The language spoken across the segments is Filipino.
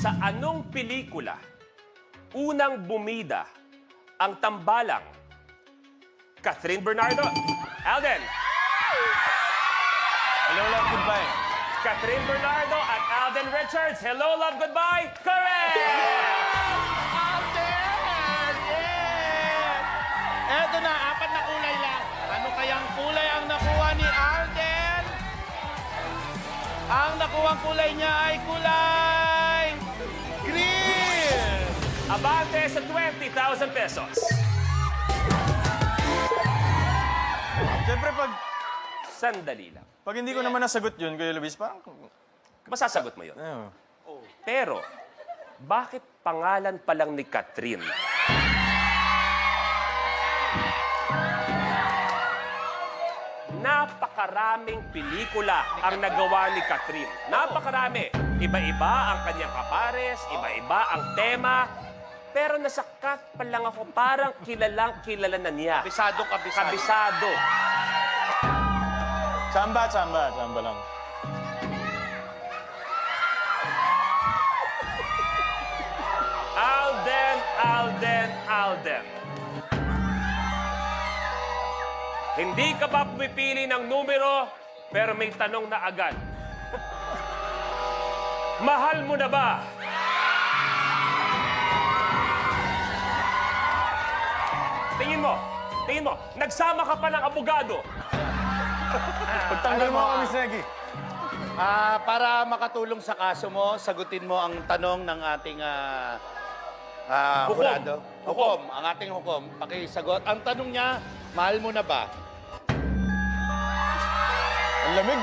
Sa anong pelikula unang bumida ang tambalang Catherine Bernardo? Alden. Hello, love, goodbye. Catherine Bernardo at Alden Richards. Hello, love, goodbye. Correct! Alden! Yes! Eto na, 4 na kulay lang. Ano kayang kulay ang nakuha ni Alden? Ang nakuha kulay niya ay kulay green! Abante sa 20,000 pesos. Siyempre, Sandali lang. pag hindi ko naman nasagot yun, Kuya Luis, parang... Masasagot mo yun. Ayun. Pero, bakit pangalan pa lang ni Catherine? Napakaraming pelikula ang nagawa ni Catherine. Napakarami. Iba-iba ang kanyang kapares, iba-iba ang tema. Pero nasa cut pa lang ako, parang kilala na niya. Kabisado. Kabisado. Chamba lang. Alden. Hindi ka pa pumipili ng numero, pero may tanong na agad. Mahal mo na ba? Tingin mo, nagsama ka pa ng abogado. Pagtanggal mo ako, Miss Reggie. Para makatulong sa kaso mo, sagutin mo ang tanong ng ating Hukom. hurado. Hukom, ang ating hukom. Pakisagot. Ang tanong niya, mahal mo na ba? Ang lamig.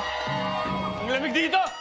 Ang lamig dito!